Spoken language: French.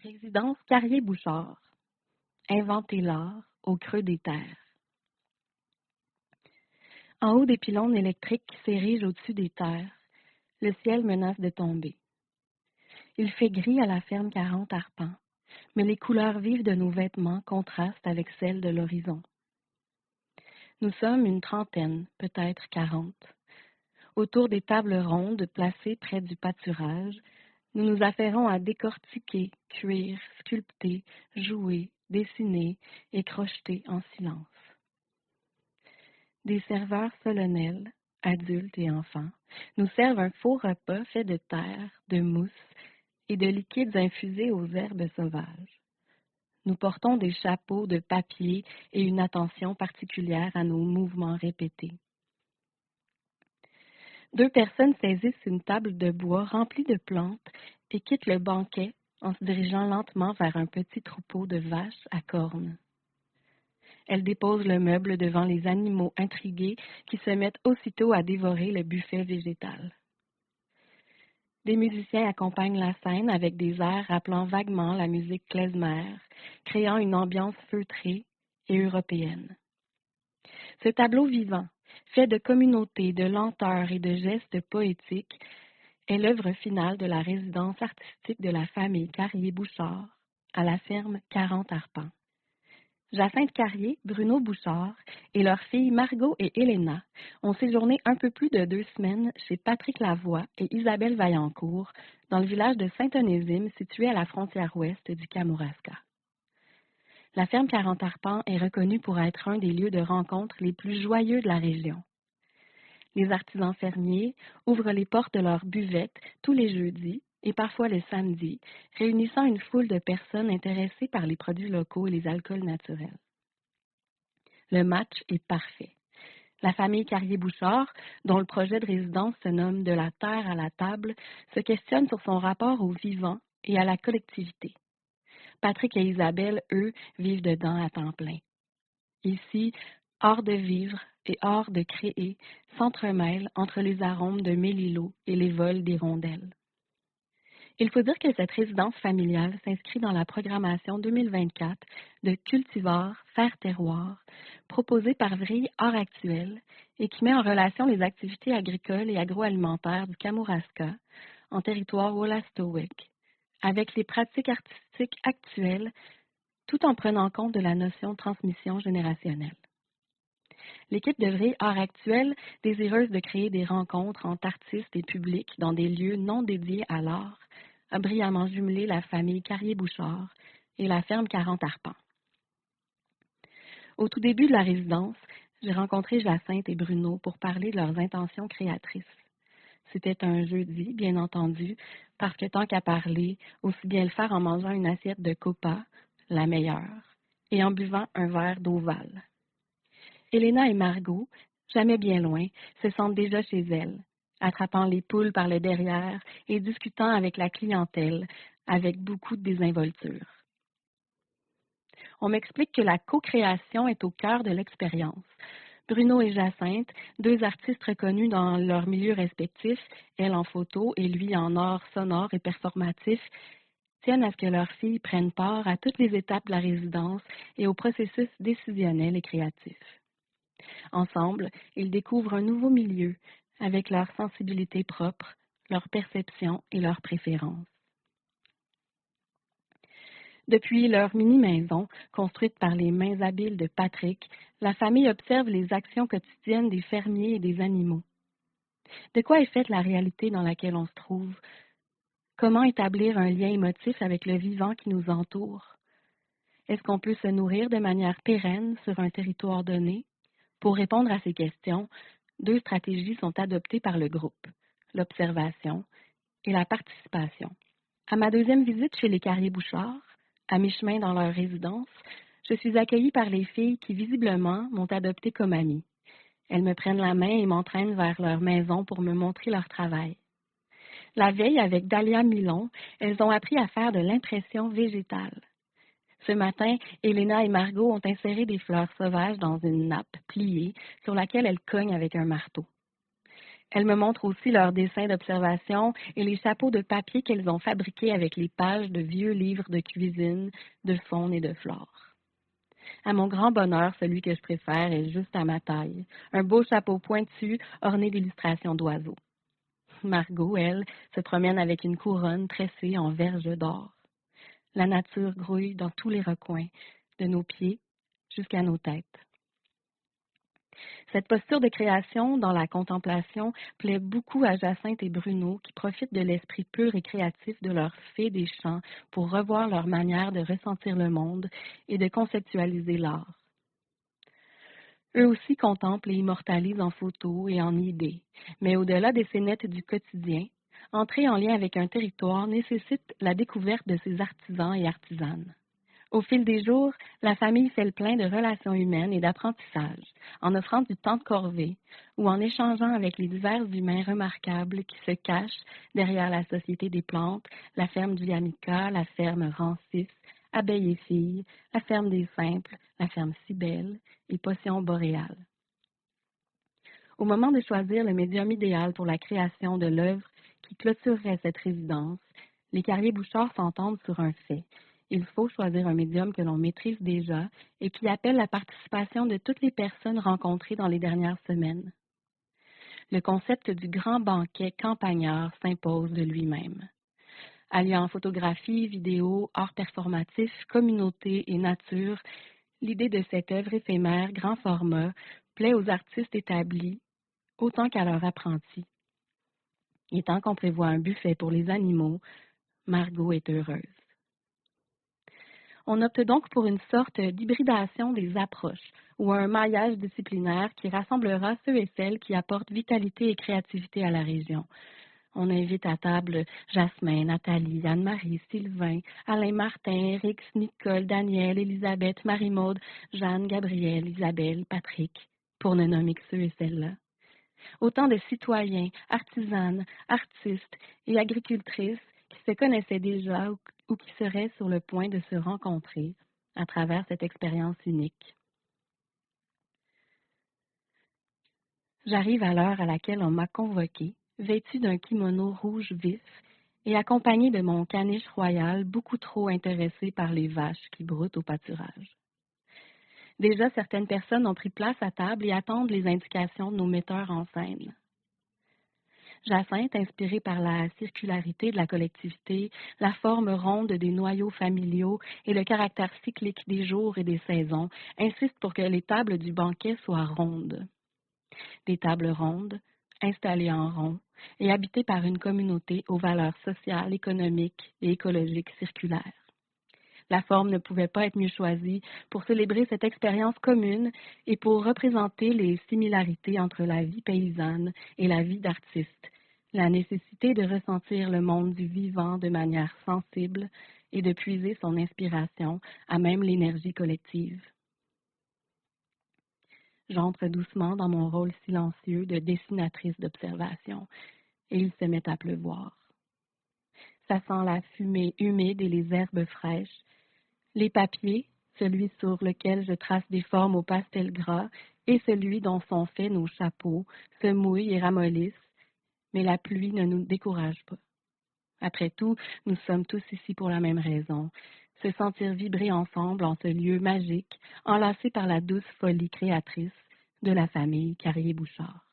Résidence Carrier-Bouchard. Inventer l'art au creux des terres. En haut des pylônes électriques qui s'érigent au-dessus des terres, le ciel menace de tomber. Il fait gris à la ferme 40 arpents, mais les couleurs vives de nos vêtements contrastent avec celles de l'horizon. Nous sommes une trentaine, peut-être 40. Autour des tables rondes placées près du pâturage, nous nous affairons à décortiquer, cuire, sculpter, jouer, dessiner et crocheter en silence. Des serveurs solennels, adultes et enfants, nous servent un faux repas fait de terre, de mousse et de liquides infusés aux herbes sauvages. Nous portons des chapeaux de papier et une attention particulière à nos mouvements répétés. 2 personnes saisissent une table de bois remplie de plantes et quittent le banquet en se dirigeant lentement vers un petit troupeau de vaches à cornes. Elles déposent le meuble devant les animaux intrigués qui se mettent aussitôt à dévorer le buffet végétal. Des musiciens accompagnent la scène avec des airs rappelant vaguement la musique klezmer, créant une ambiance feutrée et européenne. Ce tableau vivant, fait de communauté, de lenteur et de gestes poétiques, est l'œuvre finale de la résidence artistique de la famille Carrier-Bouchard à la ferme 40 arpents. Jacinthe Carrier, Bruno Bouchard et leurs filles Margot et Helena ont séjourné un peu plus de 2 semaines chez Patrick Lavoie et Isabelle Vaillancourt dans le village de Saint-Onésime situé à la frontière ouest du Kamouraska. La ferme 40 arpents est reconnue pour être un des lieux de rencontre les plus joyeux de la région. Les artisans fermiers ouvrent les portes de leur buvette tous les jeudis et parfois le samedi, réunissant une foule de personnes intéressées par les produits locaux et les alcools naturels. Le match est parfait. La famille Carrier-Bouchard, dont le projet de résidence se nomme De la terre à la table, se questionne sur son rapport au vivant et à la collectivité. Patrick et Isabelle, eux, vivent dedans à temps plein. Ici, art de vivre et art de créer s'entremêlent entre les arômes de mélilo et les vols d'hirondelles. Il faut dire que cette résidence familiale s'inscrit dans la programmation 2024 de Cultivar Faire Terroir, proposée par Vrille Art Actuel et qui met en relation les activités agricoles et agroalimentaires du Kamouraska, en territoire Wolastoqiyik, avec les pratiques artistiques actuelles, tout en prenant compte de la notion de transmission générationnelle. L'équipe de Vrille Art Actuel, désireuse de créer des rencontres entre artistes et publics dans des lieux non dédiés à l'art, a brillamment jumelé la famille Carrier-Bouchard et la ferme 40 arpents. Au tout début de la résidence, j'ai rencontré Jacinthe et Bruno pour parler de leurs intentions créatrices. C'était un jeudi, bien entendu, parce que tant qu'à parler, aussi bien le faire en mangeant une assiette de copa, la meilleure, et en buvant un verre d'Oval. Helena et Margot, jamais bien loin, se sentent déjà chez elles, attrapant les poules par le derrière et discutant avec la clientèle, avec beaucoup de désinvolture. On m'explique que la co-création est au cœur de l'expérience. Bruno et Jacinthe, 2 artistes reconnus dans leur milieu respectif, elle en photo et lui en art sonore et performatif, tiennent à ce que leurs filles prennent part à toutes les étapes de la résidence et au processus décisionnel et créatif. Ensemble, ils découvrent un nouveau milieu, avec leur sensibilité propre, leur perception et leurs préférences. Depuis leur mini-maison, construite par les mains habiles de Patrick, la famille observe les actions quotidiennes des fermiers et des animaux. De quoi est faite la réalité dans laquelle on se trouve? Comment établir un lien émotif avec le vivant qui nous entoure? Est-ce qu'on peut se nourrir de manière pérenne sur un territoire donné? Pour répondre à ces questions, 2 stratégies sont adoptées par le groupe, l'observation et la participation. À ma 2e visite chez les Carrier-Bouchard, à mi-chemin dans leur résidence, je suis accueillie par les filles qui, visiblement, m'ont adoptée comme amie. Elles me prennent la main et m'entraînent vers leur maison pour me montrer leur travail. La veille, avec Dalia Milon, elles ont appris à faire de l'impression végétale. Ce matin, Helena et Margot ont inséré des fleurs sauvages dans une nappe pliée sur laquelle elles cognent avec un marteau. Elles me montrent aussi leurs dessins d'observation et les chapeaux de papier qu'elles ont fabriqués avec les pages de vieux livres de cuisine, de faune et de flore. À mon grand bonheur, celui que je préfère est juste à ma taille, un beau chapeau pointu orné d'illustrations d'oiseaux. Margot, elle, se promène avec une couronne tressée en verge d'or. La nature grouille dans tous les recoins, de nos pieds jusqu'à nos têtes. Cette posture de création dans la contemplation plaît beaucoup à Jacinthe et Bruno qui profitent de l'esprit pur et créatif de leur fée des champs pour revoir leur manière de ressentir le monde et de conceptualiser l'art. Eux aussi contemplent et immortalisent en photos et en idées, mais au-delà des scénettes du quotidien, entrer en lien avec un territoire nécessite la découverte de ses artisans et artisanes. Au fil des jours, la famille fait le plein de relations humaines et d'apprentissage, en offrant du temps de corvée ou en échangeant avec les divers humains remarquables qui se cachent derrière la Société des plantes, la ferme du Yamika, la ferme Rancis, Abeilles et filles, la ferme des Simples, la ferme Cybèle et Potions boréales. Au moment de choisir le médium idéal pour la création de l'œuvre qui clôturerait cette résidence, les Carrier-Bouchard s'entendent sur un fait. Il faut choisir un médium que l'on maîtrise déjà et qui appelle la participation de toutes les personnes rencontrées dans les dernières semaines. Le concept du grand banquet campagnard s'impose de lui-même. Alliant photographie, vidéo, art performatif, communauté et nature, l'idée de cette œuvre éphémère grand format plaît aux artistes établis autant qu'à leurs apprentis. Et tant qu'on prévoit un buffet pour les animaux, Margot est heureuse. On opte donc pour une sorte d'hybridation des approches ou un maillage disciplinaire qui rassemblera ceux et celles qui apportent vitalité et créativité à la région. On invite à table Jasmin, Nathalie, Anne-Marie, Sylvain, Alain Martin, Eric, Nicole, Daniel, Elisabeth, Marie-Maude, Jeanne, Gabrielle, Isabelle, Patrick, pour ne nommer que ceux et celles-là. Autant de citoyens, artisanes, artistes et agricultrices qui se connaissaient déjà ou qui seraient sur le point de se rencontrer à travers cette expérience unique. J'arrive à l'heure à laquelle on m'a convoquée, vêtue d'un kimono rouge vif et accompagnée de mon caniche royal beaucoup trop intéressé par les vaches qui broutent au pâturage. Déjà, certaines personnes ont pris place à table et attendent les indications de nos metteurs en scène. Jacinthe, inspirée par la circularité de la collectivité, la forme ronde des noyaux familiaux et le caractère cyclique des jours et des saisons, insiste pour que les tables du banquet soient rondes. Des tables rondes, installées en rond et habitées par une communauté aux valeurs sociales, économiques et écologiques circulaires. La forme ne pouvait pas être mieux choisie pour célébrer cette expérience commune et pour représenter les similarités entre la vie paysanne et la vie d'artiste, la nécessité de ressentir le monde du vivant de manière sensible et de puiser son inspiration à même l'énergie collective. J'entre doucement dans mon rôle silencieux de dessinatrice d'observation et il se met à pleuvoir. Ça sent la fumée humide et les herbes fraîches. Les papiers, celui sur lequel je trace des formes au pastel gras et celui dont sont faits nos chapeaux, se mouillent et ramollissent, mais la pluie ne nous décourage pas. Après tout, nous sommes tous ici pour la même raison, se sentir vibrer ensemble en ce lieu magique, enlacé par la douce folie créatrice de la famille Carrier-Bouchard.